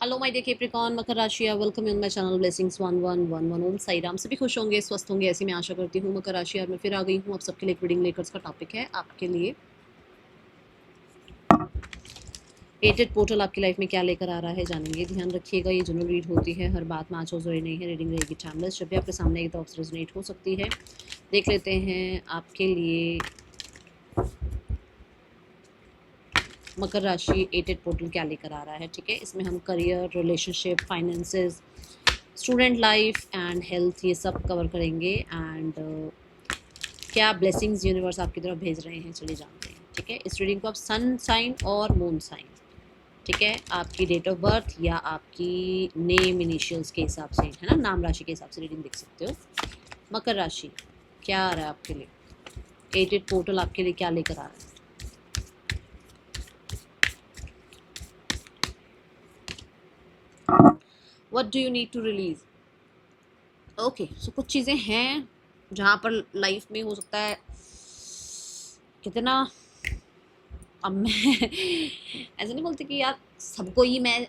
Hello my dear Capricorn, मकर राशि, welcome in my channel blessings 1111। ओम साई राम। सभी खुश होंगे, स्वस्थ होंगे, ऐसी मैं आशा करती हूँ। मकर राशि और मैं फिर आ गई हूँ आप सबके लिए एक रीडिंग लेकर। का टॉपिक है आपके लिए एटेड पोर्टल आपकी लाइफ में क्या लेकर आ रहा है, जानेंगे। ध्यान रखिएगा, ये जनरल रीड होती है, हर बात मैच हो जरूरी नहीं है। रीडिंग रहेगी टाइमलेस, जब भी आपके सामने एक तो रेजोनेट हो सकती है। देख लेते हैं आपके लिए मकर राशि एटेड पोर्टल क्या लेकर आ रहा है। ठीक है, इसमें हम career, relationship, finances, student life and health, ये सब कवर करेंगे। एंड क्या ब्लेसिंग्स यूनिवर्स आपकी तरफ भेज रहे हैं, चलिए जानते हैं। ठीक है, इस रीडिंग को आप सन साइन और मून साइन, ठीक है, आपकी डेट ऑफ बर्थ या आपकी नेम इनिशियल्स के हिसाब से, है ना, नाम राशि के हिसाब से रीडिंग देख सकते हो। मकर राशि क्या आ रहा है आपके लिए, एटेड पोर्टल आपके लिए क्या लेकर आ रहा है। What do you need to release. Okay, so कुछ चीज़ें हैं जहाँ पर लाइफ में हो सकता है कितना, अब मैं ऐसे नहीं बोलती कि यार सबको ही मैं,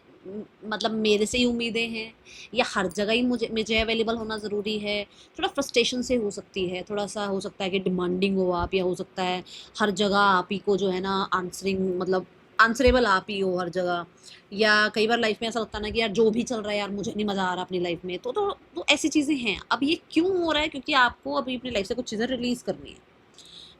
मतलब मेरे से ही उम्मीदें हैं या हर जगह ही मुझे अवेलेबल होना ज़रूरी है। थोड़ा फ्रस्ट्रेशन से हो सकती है, थोड़ा सा हो सकता है कि डिमांडिंग हो आप, या हो सकता है हर जगह आप ही को जो है ना आंसरिंग, मतलब आंसरेबल आप ही हो हर जगह। या कई बार लाइफ में ऐसा लगता है ना कि यार जो भी चल रहा है यार मुझे नहीं मज़ा आ रहा अपनी लाइफ में, तो ऐसी चीज़ें हैं। अब ये क्यों हो रहा है, क्योंकि आपको अभी अपनी लाइफ से कुछ चीज़ें रिलीज़ करनी है।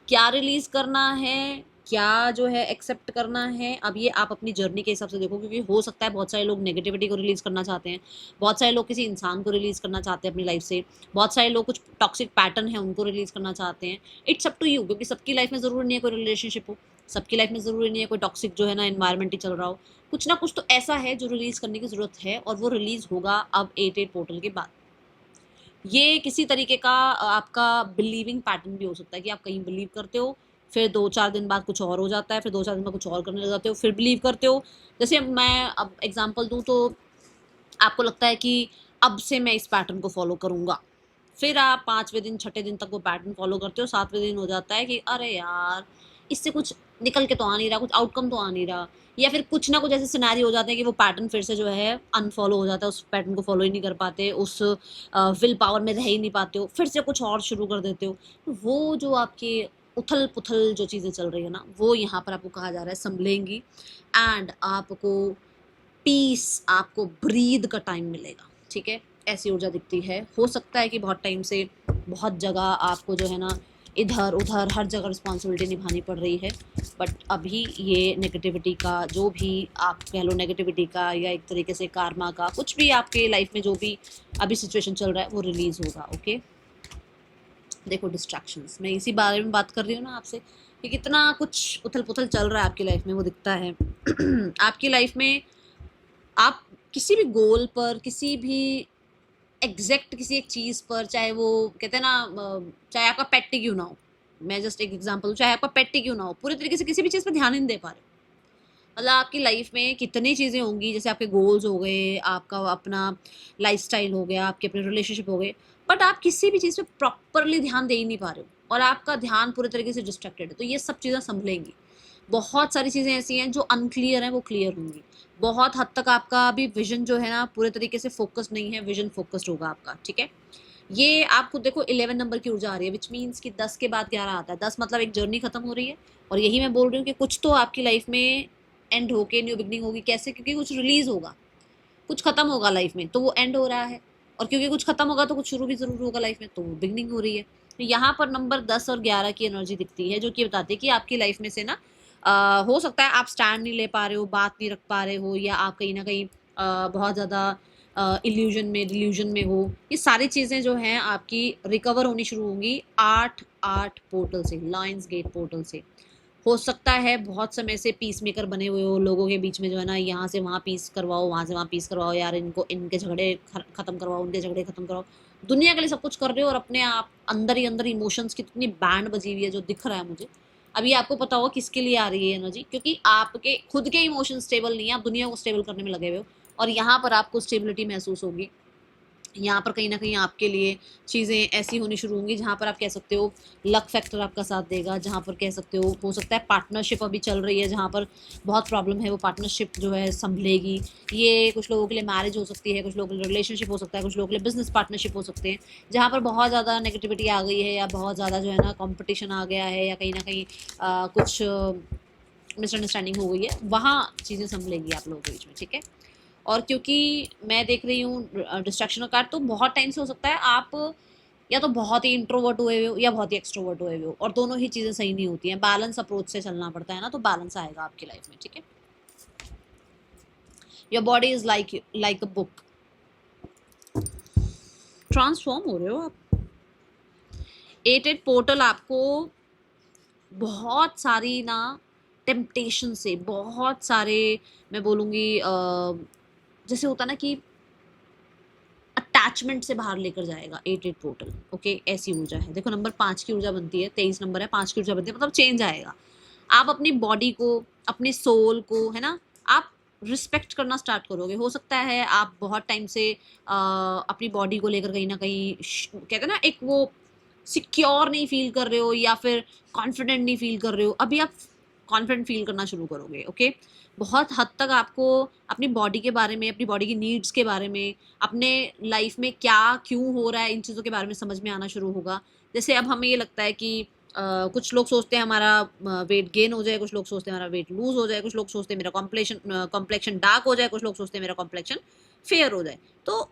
क्या रिलीज करना है, क्या जो है एक्सेप्ट करना है, अब ये आप अपनी जर्नी के हिसाब से देखो। क्योंकि हो सकता है बहुत सारे लोग नेगेटिविटी को रिलीज करना चाहते हैं, बहुत सारे लोग किसी इंसान को रिलीज करना चाहते हैं अपनी लाइफ से, बहुत सारे लोग कुछ टॉक्सिक पैटर्न है उनको रिलीज करना चाहते हैं। इट्स अप टू यू, क्योंकि सबकी लाइफ में जरूरी नहीं है कोई रिलेशनशिप हो, सबकी लाइफ में जरूरी नहीं है कोई टॉक्सिक जो है ना एनवायरमेंट ही चल रहा हो। कुछ ना कुछ तो ऐसा है जो रिलीज करने की जरूरत है, और वो रिलीज होगा अब 8 पोर्टल के बाद। ये किसी तरीके का आपका बिलीविंग पैटर्न भी हो सकता है कि आप कहीं बिलीव करते हो, फिर 2-4 दिन बाद कुछ और हो जाता है, फिर 2-4 दिन बाद कुछ और करने लग जाते हो, फिर बिलीव करते हो। जैसे मैं अब एग्जांपल दूँ तो आपको लगता है कि अब से मैं इस पैटर्न को फॉलो करूँगा, फिर आप 5वें दिन 6ठे दिन तक वो पैटर्न फॉलो करते हो, 7वें दिन हो जाता है कि अरे यार इससे कुछ निकल के तो आ नहीं रहा, कुछ आउटकम तो आ नहीं रहा। या फिर कुछ ना कुछ ऐसे सिनेरियो हो जाते हैं कि वो पैटर्न फिर से जो है अनफॉलो हो जाता है, उस पैटर्न को फॉलो ही नहीं कर पाते, उस विल पावर में रह ही नहीं पाते हो, फिर से कुछ और शुरू कर देते हो। तो वो जो आपके उथल पुथल जो चीज़ें चल रही है ना, वो यहाँ पर आपको कहा जा रहा है संभलेंगी। एंड आपको पीस, आपको ब्रीद का टाइम मिलेगा। ठीक है, ऐसी ऊर्जा दिखती है। हो सकता है कि बहुत टाइम से बहुत जगह आपको जो है ना इधर उधर हर जगह रिस्पॉन्सिबिलिटी निभानी पड़ रही है, बट अभी ये नेगेटिविटी का जो भी आप कह लो, नेगेटिविटी का या एक तरीके से कार्मा का, कुछ भी आपके लाइफ में जो भी अभी सिचुएशन चल रहा है वो रिलीज होगा। ओके, देखो डिस्ट्रैक्शंस, मैं इसी बारे में बात कर रही हूँ ना आपसे कि कितना कुछ उथल पुथल चल रहा है आपकी लाइफ में, वो दिखता है। आपकी लाइफ में आप किसी भी गोल पर, किसी भी एग्जैक्ट किसी एक चीज़ पर, चाहे वो कहते हैं ना चाहे आपका पेट ही क्यों ना हो, मैं जस्ट एक एग्जांपल दूं, चाहे आपका पेट ही क्यों ना हो, पूरे तरीके से किसी भी चीज़ पर ध्यान ही नहीं दे पा रहे हो। मतलब आपकी लाइफ में कितनी चीज़ें होंगी, जैसे आपके गोल्स हो गए, आपका अपना लाइफस्टाइल हो गया, आपके अपने रिलेशनशिप हो गए, बट आप किसी भी चीज़ पे प्रॉपरली ध्यान दे ही नहीं पा रहे हो, और आपका ध्यान पूरे तरीके से डिस्ट्रैक्टेड है। तो ये सब चीज़ें संभलेंगी। बहुत सारी चीज़ें ऐसी हैं जो अनक्लियर हैं, वो क्लियर होंगी। बहुत हद तक आपका अभी विजन जो है ना पूरे तरीके से फोकस नहीं है, विजन फोकस्ड होगा आपका। ठीक है, ये आप खुद देखो 11 नंबर की ऊर्जा आ रही है, विच मीन्स कि 10 के बाद 11 आता है। 10 मतलब एक जर्नी खत्म हो रही है, और यही मैं बोल रही हूँ कि कुछ तो आपकी लाइफ में एंड होके न्यू बिगनिंग होगी। कैसे? क्योंकि कुछ रिलीज होगा, कुछ खत्म होगा लाइफ में, तो वो एंड हो रहा है। और क्योंकि कुछ खत्म होगा तो कुछ शुरू भी जरूर होगा लाइफ में, तो वो बिगनिंग हो रही है। तो यहाँ पर नंबर 10 और 11 की एनर्जी दिखती है, जो कि बताती है कि आपकी लाइफ में से ना हो सकता है आप स्टैंड नहीं ले पा रहे हो, बात नहीं रख पा रहे हो, या आप कहीं ना कहीं बहुत ज़्यादा इल्यूजन में, डिल्यूजन में हो। ये सारी चीज़ें जो हैं आपकी रिकवर होनी शुरू होंगी 8-8 पोर्टल से, लायंस गेट पोर्टल से। हो सकता है बहुत समय से पीस मेकर बने हुए हो लोगों के बीच में, जो है ना यहाँ से वहाँ पीस करवाओ, वहाँ से वहाँ पीस करवाओ, यार इनको, इनके झगड़े खत्म करवाओ, उनके झगड़े खत्म करवाओ। दुनिया के लिए सब कुछ कर रहे हो, और अपने आप अंदर ही अंदर इमोशंस की इतनी बैंड बजी हुई है जो दिख रहा है मुझे। अभी आपको पता होगा किसके लिए आ रही है एनर्जी, क्योंकि आपके खुद के इमोशन स्टेबल नहीं है, आप दुनिया को स्टेबल करने में लगे हुए हो, और यहाँ पर आपको स्टेबिलिटी महसूस होगी। यहाँ पर कहीं ना कहीं आपके लिए चीज़ें ऐसी होनी शुरू होंगी जहाँ पर आप कह सकते हो लक फैक्टर आपका साथ देगा, जहाँ पर कह सकते हो सकता है पार्टनरशिप अभी चल रही है जहाँ पर बहुत प्रॉब्लम है, वो पार्टनरशिप जो है संभलेगी। ये कुछ लोगों के लिए मैरिज हो सकती है, कुछ लोगों के लिए रिलेशनशिप हो सकता है, कुछ लोगों के लिए बिजनेस पार्टनरशिप हो सकते हैं, जहाँ पर बहुत ज़्यादा नेगेटिविटी आ गई है या बहुत ज़्यादा जो है ना कॉम्पिटिशन आ गया है या कहीं ना कहीं कुछ मिसअंडरस्टैंडिंग हो गई है, वहाँ चीज़ें संभलेंगी आप लोगों के बीच में, ठीक है। और क्योंकि मैं देख रही हूँ डिस्ट्रैक्शन कार्ड, तो बहुत टाइम से हो सकता है आप या तो बहुत ही इंट्रोवर्ट हुए हुए हो या बहुत ही एक्सट्रोवर्ट हुए हुए हो, और दोनों ही चीज़ें सही नहीं होती हैं। बैलेंस अप्रोच से चलना पड़ता है ना, तो बैलेंस आएगा आपकी लाइफ में, ठीक है। Your body is like a book. Transform हो रहे हो आप। 8 पोर्टल आपको बहुत सारी ना टेम्पटेशन से, बहुत सारे मैं बोलूँगी जैसे होता ना कि अटैचमेंट से बाहर लेकर जाएगा 8 पोर्टल। ओके, ऐसी ऊर्जा है। देखो नंबर 5 की ऊर्जा बनती है, 23 नंबर है, 5 की ऊर्जा बनती है, मतलब चेंज आएगा। आप अपनी बॉडी को, अपने सोल को, है ना, आप रिस्पेक्ट करना स्टार्ट करोगे। हो सकता है आप बहुत टाइम से अपनी बॉडी को लेकर कहीं ना कहीं कहते हैं ना एक वो सिक्योर नहीं फील कर रहे हो या फिर कॉन्फिडेंट नहीं फील कर रहे हो। अभी आप कॉन्फिडेंट फील करना शुरू करोगे। ओके, बहुत हद तक आपको अपनी बॉडी के बारे में, अपनी बॉडी की नीड्स के बारे में, अपने लाइफ में क्या क्यों हो रहा है, इन चीज़ों के बारे में समझ में आना शुरू होगा। जैसे अब हमें ये लगता है कि कुछ लोग सोचते हैं हमारा वेट गेन हो जाए, कुछ लोग सोचते हैं हमारा वेट लूज हो जाए, कुछ लोग सोचते हैं मेरा कॉम्प्लेक्शन डार्क हो जाए, कुछ लोग सोचते हैं मेरा कॉम्प्लेक्शन फेयर हो जाए। तो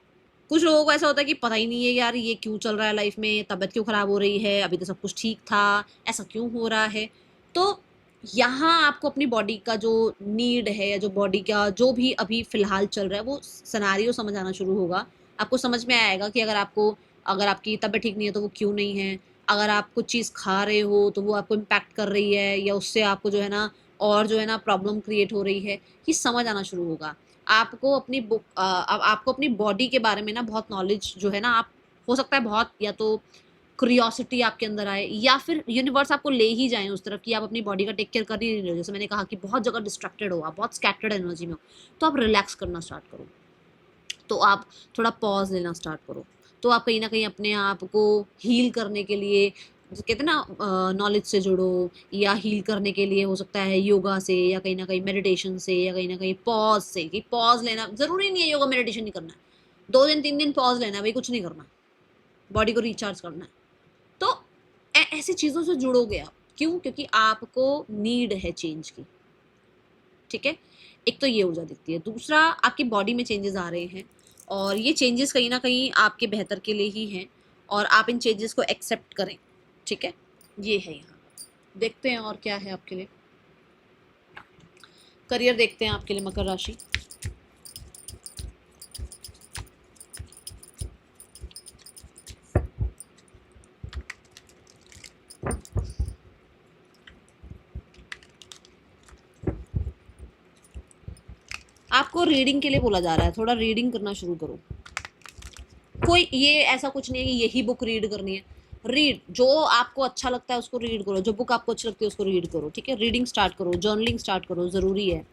कुछ लोगों को ऐसा होता है कि पता ही नहीं है यार ये क्यों चल रहा है लाइफ में, तबीयत क्यों खराब हो रही है, अभी तो सब कुछ ठीक था, ऐसा क्यों हो रहा है। तो यहाँ आपको अपनी बॉडी का जो नीड है या जो बॉडी का जो भी अभी फिलहाल चल रहा है वो सिनेरियो समझ आना शुरू होगा। आपको समझ में आएगा कि अगर आपकी तबीयत ठीक नहीं है तो वो क्यों नहीं है। अगर आप कुछ चीज़ खा रहे हो तो वो आपको इम्पैक्ट कर रही है या उससे आपको जो है ना और जो है ना प्रॉब्लम क्रिएट हो रही है, ये समझ आना शुरू होगा। आपको अपनी आपको अपनी बॉडी के बारे में ना बहुत नॉलेज जो है ना, आप हो सकता है बहुत या तो क्यूरियोसिटी आपके अंदर आए या फिर यूनिवर्स आपको ले ही जाए उस तरफ कि आप अपनी बॉडी का टेक केयर कर ही नहीं रहे हो। जैसे मैंने कहा कि बहुत जगह डिस्ट्रैक्टेड हो, आप बहुत स्कैटर्ड एनर्जी में हो, तो आप रिलैक्स करना स्टार्ट करो, तो आप थोड़ा पॉज लेना स्टार्ट करो, तो आप कहीं ना कहीं अपने आप को हील करने के लिए, कहते हैं ना नॉलेज से जुड़ो, या हील करने के लिए हो सकता है योगा से या कहीं ना कहीं मेडिटेशन से या कहीं ना कहीं पॉज से। कि पॉज लेना ज़रूरी नहीं है योगा मेडिटेशन नहीं करना है, 2 दिन 3 दिन पॉज लेना है भाई, कुछ नहीं करना, बॉडी को रिचार्ज करना है। तो ऐसी चीज़ों से जुड़ोगे आप। क्यों? क्योंकि आपको नीड है चेंज की, ठीक है। एक तो ये ऊर्जा दिखती है, दूसरा आपकी बॉडी में चेंजेस आ रहे हैं और ये चेंजेस कहीं ना कहीं आपके बेहतर के लिए ही हैं, और आप इन चेंजेस को एक्सेप्ट करें, ठीक है। ये है यहाँ। देखते हैं और क्या है आपके लिए। करियर देखते हैं आपके लिए, मकर राशि। आपको रीडिंग के लिए बोला जा रहा है, थोड़ा रीडिंग करना शुरू करो। कोई ये ऐसा कुछ नहीं है कि यही बुक रीड करनी है। रीड जो आपको अच्छा लगता है उसको रीड करो, जो बुक आपको अच्छी लगती है उसको रीड करो, ठीक है। रीडिंग स्टार्ट करो, जर्नलिंग स्टार्ट करो, ज़रूरी है।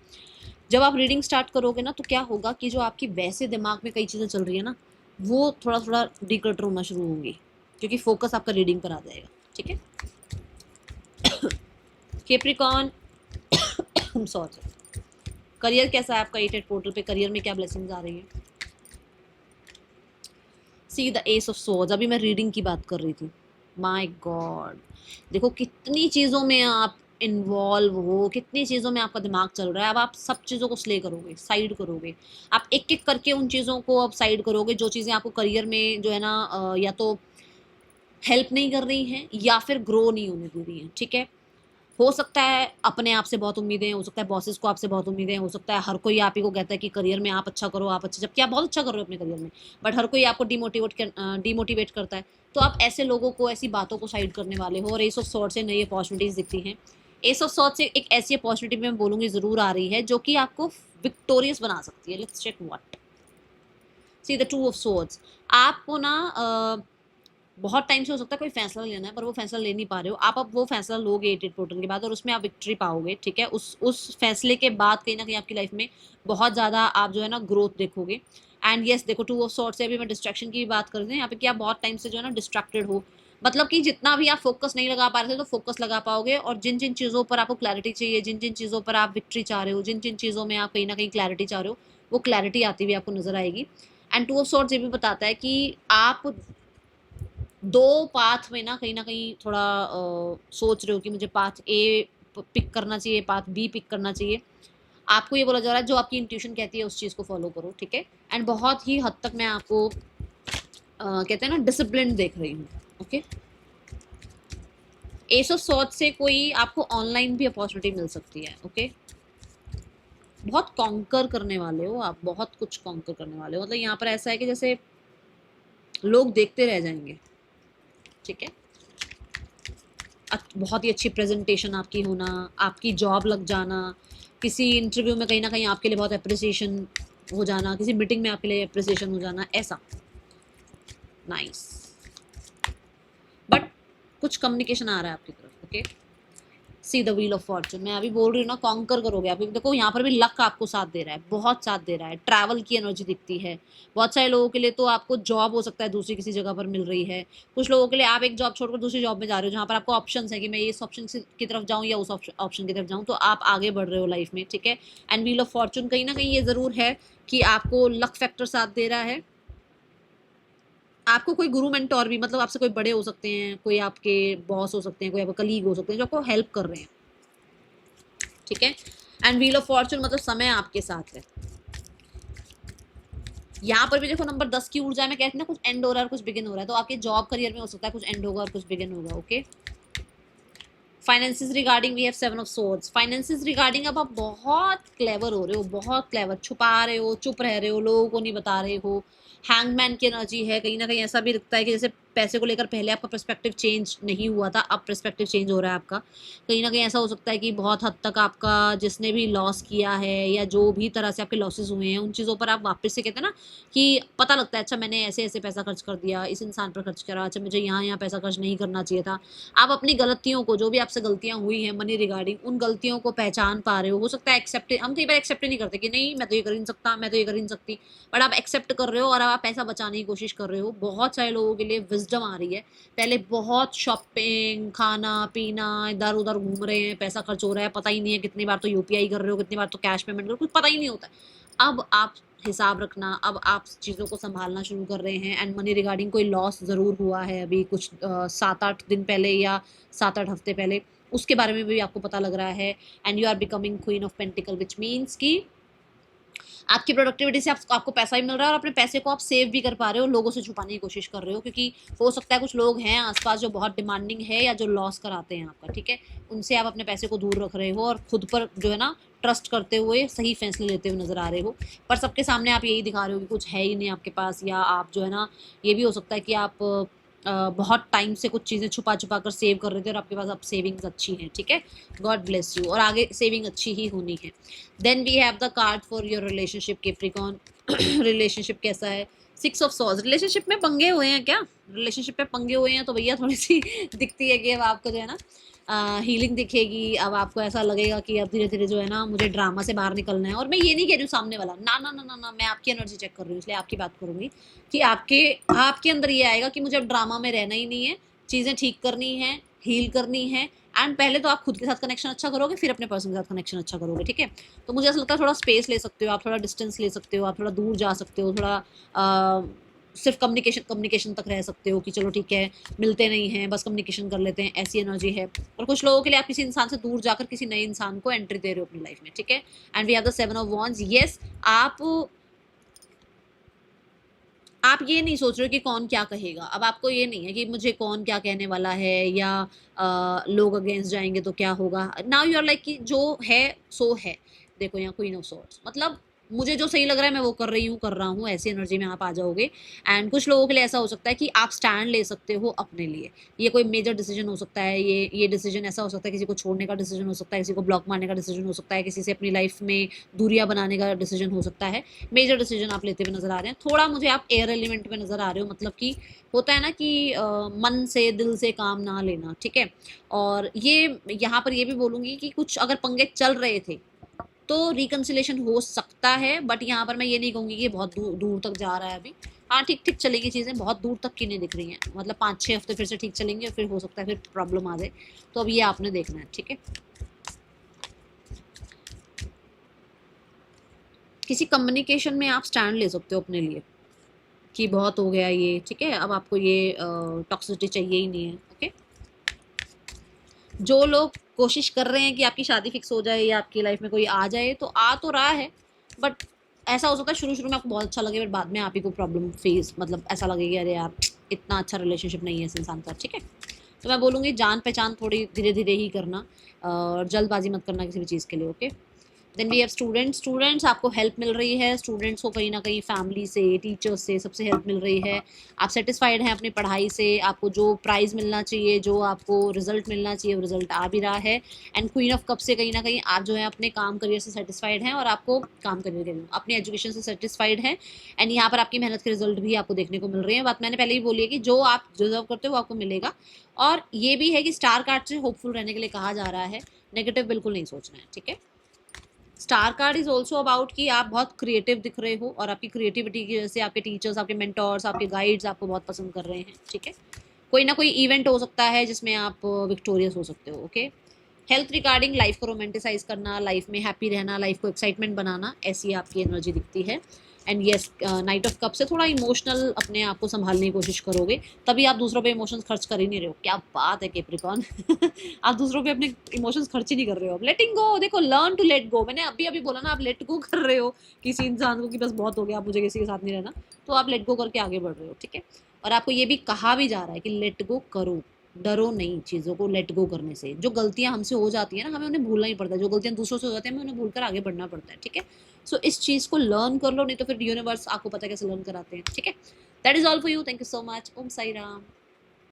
जब आप रीडिंग स्टार्ट करोगे ना तो क्या होगा कि जो आपकी वैसे दिमाग में कई चीज़ें चल रही है ना, वो थोड़ा थोड़ा डिक्लटर होना शुरू होंगी, क्योंकि फोकस आपका रीडिंग पर आ जाएगा, ठीक है। Capricorn, sorry. करियर कैसा है आपका 8 पोर्टल पे? करियर में क्या ब्लेसिंग्स आ रही है? See the S of swords. अभी मैं रीडिंग की बात कर रही थी। माय गॉड, देखो कितनी चीज़ों में आप इन्वॉल्व हो, कितनी चीज़ों में आपका दिमाग चल रहा है। अब आप सब चीज़ों को स्ले करोगे, साइड करोगे, आप एक एक करके उन चीज़ों को अब साइड करोगे जो चीज़ें आपको करियर में जो है ना या तो हेल्प नहीं कर रही हैं या फिर ग्रो नहीं होने दे रही हैं, ठीक है। हो सकता है अपने आप से बहुत उम्मीदें हैं, हो सकता है बॉसेस को आपसे बहुत उम्मीदें हैं, हो सकता है हर कोई आप ही को कहता है कि करियर में आप अच्छा करो, आप अच्छा, जबकि आप बहुत अच्छा कर रहे हो अपने करियर में, बट हर कोई आपको डिमोटिवेट करता है। तो आप ऐसे लोगों को, ऐसी बातों को साइड करने वाले हो, और एस ऑफ सॉर्ड से नई अपॉर्चुनिटीज दिखती हैं। एस ऑफ सॉर्ड से एक ऐसी अपॉर्चुनिटी मैं बोलूँगी ज़रूर आ रही है जो कि आपको विक्टोरियस बना सकती है। Let's check what. See the two of swords. आपको ना बहुत टाइम से हो सकता है कोई फैसला लेना है पर वो फैसला ले नहीं पा रहे हो आप। अब वो फैसला लोगे 8 पोर्टल के बाद और उसमें आप विक्ट्री पाओगे, ठीक है। उस फैसले के बाद कहीं ना कहीं आपकी लाइफ में बहुत ज़्यादा आप जो है ना ग्रोथ देखोगे। एंड यस देखो 2 ऑफ सॉर्ड्स से अभी मैं डिस्ट्रैक्शन की बात कर रही हूँ यहाँ पे कि आप बहुत टाइम से जो है ना डिस्ट्रैक्टेड हो, मतलब कि जितना भी आप फोकस नहीं लगा पा रहे थे तो फोकस लगा पाओगे, और जिन जिन चीज़ों पर आपको क्लैरिटी चाहिए, जिन जिन चीज़ों पर आप विक्ट्री चाह रहे हो, जिन जिन चीज़ों में आप कहीं ना कहीं क्लैरिटी चाह रहे हो, वो क्लैरिटी आती हुई आपको नजर आएगी। एंड 2 ऑफ सॉर्ड्स ये भी बताता है कि आप दो पाथ में ना कहीं थोड़ा सोच रहे हो कि मुझे पाथ ए पिक करना चाहिए, पाथ बी पिक करना चाहिए। आपको ये बोला जा रहा है जो आपकी इंट्यूशन कहती है उस चीज़ को फॉलो करो, ठीक है। एंड बहुत ही हद तक मैं आपको कहते हैं ना डिसिप्लिन देख रही हूँ, ओके। एस ऑफ सॉर्ड्स से कोई आपको ऑनलाइन भी अपॉर्चुनिटी मिल सकती है, ओके। बहुत कॉन्कर करने वाले हो आप, बहुत कुछ कॉन्कर करने वाले हो, मतलब यहाँ पर ऐसा है कि जैसे लोग देखते रह जाएंगे, ठीक है। बहुत ही अच्छी प्रेजेंटेशन आपकी होना, आपकी जॉब लग जाना, किसी इंटरव्यू में कहीं ना कहीं आपके लिए बहुत अप्रिसिएशन हो जाना, किसी मीटिंग में आपके लिए अप्रिसिएशन हो जाना, ऐसा नाइस। बट कुछ कम्युनिकेशन आ रहा है आपकी तरफ, okay. See the wheel of Fortune, मैं अभी बोल रही हूँ ना कॉन्कर करोगे आप, देखो यहाँ पर भी लक आपको साथ दे रहा है, बहुत साथ दे रहा है, ट्रैवल की एनर्जी दिखती है बहुत सारे लोगों के लिए। तो आपको जॉब हो सकता है दूसरी किसी जगह पर मिल रही है, कुछ लोगों के लिए आप एक जॉब छोड़कर दूसरी जॉब में जा रहे हो जहाँ पर आपको ऑप्शन है कि मैं इस ऑप्शन की तरफ जाऊँ या उस ऑप्शन की तरफ जाऊँ, तो आप आगे बढ़ रहे हो लाइफ में, ठीक है। एंड व्हील ऑफ फॉर्चून कहीं ना कहीं ये जरूर है कि आपको लक फैक्टर साथ दे रहा है। आपको कोई गुरु मेंटोर भी, मतलब आपसे कोई बड़े हो सकते हैं, कोई आपके बॉस हो सकते हैं, कोई आपका कलीग हो सकते हैं जो आपको हेल्प कर रहे हैं, ठीक है। एंड व्हील ऑफ फॉर्चून मतलब समय आपके साथ है। यहाँ पर भी देखो नंबर 10 की ऊर्जा में कहते हैं ना कुछ एंड हो रहा है और कुछ बिगिन हो रहा है, तो आपके जॉब करियर में हो सकता है कुछ एंड होगा और कुछ बिगिन होगा, okay. Finances regarding we have 7 of swords. Finances regarding अब आप बहुत क्लेवर हो रहे हो, बहुत क्लेवर, छुपा रहे हो, चुप रह रहे हो, लोगों को नहीं बता रहे हो। हैंगमैन की एनर्जी है, कहीं ना कहीं ऐसा भी लगता है कि जैसे पैसे को लेकर पहले आपका पर्सपेक्टिव चेंज नहीं हुआ था, अब पर्सपेक्टिव चेंज हो रहा है आपका। कहीं ना कहीं ऐसा हो सकता है कि बहुत हद तक आपका जिसने भी लॉस किया है या जो भी तरह से आपके लॉसेस हुए हैं उन चीज़ों पर आप वापस से कहते हैं ना कि पता लगता है अच्छा मैंने ऐसे ऐसे पैसा खर्च कर दिया, इस इंसान पर खर्च करा, अच्छा मुझे यहाँ यहाँ पैसा खर्च नहीं करना चाहिए था। आप अपनी गलतियों को, जो भी आपसे गलतियां हुई हैं मनी रिगार्डिंग, उन गलतियों को पहचान पा रहे हो सकता है एक्सेप्ट, हम कई बार एक्सेप्ट नहीं करते कि नहीं मैं तो ये कर ही नहीं सकता, मैं तो ये कर ही नहीं सकती, बट आप एक्सेप्ट कर रहे हो और आप पैसा बचाने की कोशिश कर रहे हो। बहुत सारे लोगों के लिए विजडम आ रही है, पहले बहुत शॉपिंग, खाना पीना, इधर उधर घूम रहे हैं, पैसा खर्च हो रहा है, पता ही नहीं है कितनी बार तो यूपीआई कर रहे हो, कितनी बार तो कैश पेमेंट कर रहे हो, कुछ पता ही नहीं होता। अब आप हिसाब रखना, अब आप चीज़ों को संभालना शुरू कर रहे हैं। एंड मनी रिगार्डिंग कोई लॉस ज़रूर हुआ है अभी कुछ 7-8 दिन पहले या 7-8 हफ्ते पहले, उसके बारे में भी आपको पता लग रहा है। And you are becoming queen of pentacle which means कि आपकी प्रोडक्टिविटी से आपको पैसा भी मिल रहा है और अपने पैसे को आप सेव भी कर पा रहे हो, लोगों से छुपाने की कोशिश कर रहे हो, क्योंकि हो सकता है कुछ लोग हैं आसपास जो बहुत डिमांडिंग है या जो लॉस कराते हैं आपका, ठीक है। उनसे आप अपने पैसे को दूर रख रहे हो और खुद पर जो है ना ट्रस्ट करते हुए सही फैसले लेते हुए नजर आ रहे हो। पर सबके सामने आप यही दिखा रहे हो कि कुछ है ही नहीं आपके पास, या आप जो है ना, ये भी हो सकता है कि आप बहुत टाइम से कुछ चीज़ें छुपा छुपा कर सेव कर रहे थे और आपके पास अब सेविंग्स अच्छी हैं, ठीक है। गॉड ब्लेस यू, और आगे सेविंग अच्छी ही होनी है। Then we have the card for your relationship Capricorn. Relationship कैसा है? 6 ऑफ सॉर्ड्स। रिलेशनशिप में पंगे हुए हैं क्या? रिलेशनशिप में पंगे हुए हैं तो भैया थोड़ी सी दिखती है कि अब आपको जो है ना हीलिंग दिखेगी। अब आपको ऐसा लगेगा कि अब धीरे धीरे जो है ना मुझे ड्रामा से बाहर निकलना है। और मैं ये नहीं कह रही हूँ सामने वाला, ना ना ना ना ना, मैं आपकी एनर्जी चेक कर रही हूँ, इसलिए आपकी बात करूंगी कि आपके आपके अंदर ये आएगा कि मुझे अब ड्रामा में रहना ही नहीं है, चीज़ें ठीक करनी है, हील करनी है। एंड पहले तो आप खुद के साथ कनेक्शन अच्छा करोगे, फिर अपने पर्सन के साथ कनेक्शन अच्छा करोगे, ठीक है। तो मुझे ऐसा लगता है थोड़ा स्पेस ले सकते हो आप, थोड़ा डिस्टेंस ले सकते हो आप, थोड़ा दूर जा सकते हो, थोड़ा सिर्फ कम्युनिकेशन तक रह सकते हो कि चलो ठीक है मिलते नहीं हैं बस कम्युनिकेशन कर लेते हैं, ऐसी एनर्जी है। और कुछ लोगों के लिए आप किसी इंसान से दूर जाकर किसी नए इंसान को एंट्री दे रहे हो अपनी लाइफ में, ठीक है। And we have the 7 of wands. Yes, आप ये नहीं सोच रहे हो कि कौन क्या कहेगा। अब आपको ये नहीं है कि मुझे कौन क्या कहने वाला है या लोग अगेंस्ट जाएंगे तो क्या होगा। नाउ यू आर लाइक कि जो है सो है। देखो यहाँ क्वीन ऑफ सॉर्ड्स मतलब मुझे जो सही लग रहा है मैं वो कर रहा हूँ, ऐसी एनर्जी में आप आ जाओगे। एंड कुछ लोगों के लिए ऐसा हो सकता है कि आप स्टैंड ले सकते हो अपने लिए। ये कोई मेजर डिसीजन हो सकता है, ये डिसीजन ऐसा हो सकता है किसी को छोड़ने का डिसीजन हो सकता है, किसी को ब्लॉक मारने का डिसीजन हो सकता है, किसी से अपनी लाइफ में दूरियां बनाने का डिसीजन हो सकता है। मेजर डिसीजन आप लेते हुए नजर आ रहे हैं। थोड़ा मुझे आप एयर एलिमेंट में नजर आ रहे हो, मतलब कि होता है ना कि मन से दिल से काम ना लेना, ठीक है। और ये यहाँ पर ये भी बोलूंगी कि कुछ अगर पंगे चल रहे थे तो रिकन्सिलेशन हो सकता है, बट यहाँ पर मैं ये नहीं कहूँगी कि बहुत दूर दूर तक जा रहा है अभी। हाँ, ठीक ठीक चलेगी चीज़ें, बहुत दूर तक की नहीं दिख रही हैं, मतलब 5-6 हफ्ते फिर से ठीक चलेंगे, फिर हो सकता है फिर प्रॉब्लम आ जाए। तो अब ये आपने देखना है, ठीक है। किसी कम्युनिकेशन में आप स्टैंड ले सकते हो अपने लिए कि बहुत हो गया ये, ठीक है, अब आपको ये टॉक्सिसिटी चाहिए ही नहीं है, ओके। जो लोग कोशिश कर रहे हैं कि आपकी शादी फिक्स हो जाए या आपकी लाइफ में कोई आ जाए, तो आ तो रहा है, बट ऐसा हो सकता है शुरू शुरू में आपको बहुत अच्छा लगे, बट बाद में आप ही को प्रॉब्लम फेस, मतलब ऐसा लगेगा अरे यार इतना अच्छा रिलेशनशिप नहीं है इस इंसान का, ठीक है। तो मैं बोलूँगी जान पहचान थोड़ी धीरे धीरे ही करना, और जल्दबाजी मत करना किसी भी चीज़ के लिए, okay. Then we have students. Students आपको हेल्प मिल रही है, स्टूडेंट्स को कहीं ना कहीं फैमिली से, टीचर्स से, सबसे हेल्प मिल रही है। आप सेटिस्फाइड हैं अपनी पढ़ाई से, आपको जो प्राइज़ मिलना चाहिए, जो आपको रिजल्ट मिलना चाहिए, वो रिजल्ट आ भी रहा है। एंड क्वीन ऑफ कप से कहीं ना कहीं आप जो है अपने काम करियर से सेटिस्फाइड हैं, और आपको काम करियर के अपनी एजुकेशन से सेटिस्फाइड हैं। एंड यहाँ पर आपकी मेहनत के रिजल्ट भी आपको देखने को मिल रहे हैं। बात मैंने पहले ही बोली है कि जो आप डिजर्व करते हो वो आपको मिलेगा। और ये भी है कि स्टार कार्ड से होपफुल रहने के लिए कहा जा रहा है, नेगेटिव बिल्कुल नहीं सोचना है, ठीक है। Star card is also about कि आप बहुत क्रिएटिव दिख रहे हो, और आपकी क्रिएटिविटी की वजह से आपके टीचर्स, आपके मेंटोर्स, आपके गाइड्स आपको बहुत पसंद कर रहे हैं, ठीक है। कोई ना कोई इवेंट हो सकता है जिसमें आप विक्टोरियस हो सकते हो, ओके। हेल्थ रिगार्डिंग लाइफ को रोमांटिसाइज करना, लाइफ में हैप्पी रहना, लाइफ को एक्साइटमेंट बनाना, ऐसी आपकी एनर्जी दिखती है। And yes, night of cup से थोड़ा इमोशनल अपने आप को संभालने की कोशिश करोगे, तभी आप दूसरों पे इमोशंस खर्च कर ही नहीं रहे हो। क्या बात है कैप्रिकॉर्न आप दूसरों पे अपने इमोशंस खर्च ही नहीं कर रहे हो। लेटिंग गो, देखो, लर्न टू लेट गो। मैंने अभी अभी बोला ना, आप लेट गो कर रहे हो किसी इंसान को कि बस बहुत हो गया, आप मुझे किसी के साथ नहीं रहना, तो आप लेट गो करके आगे बढ़ रहे हो, ठीक है। और आपको ये भी कहा भी जा रहा है कि लेट गो करो, डरो नहीं चीज़ों को लेट गो करने से। जो गलतियां हमसे हो जाती है ना, हमें उन्हें भूलना ही पड़ता है। जो गलतियां दूसरों से हो जाती है, हमें उन्हें भूलकर आगे बढ़ना पड़ता है, ठीक है। सो इस चीज़ को लर्न कर लो, नहीं तो फिर यूनिवर्स आपको पता है कैसे लर्न कराते हैं, ठीक है। That is all for you. Thank you so much. Om Sai Ram.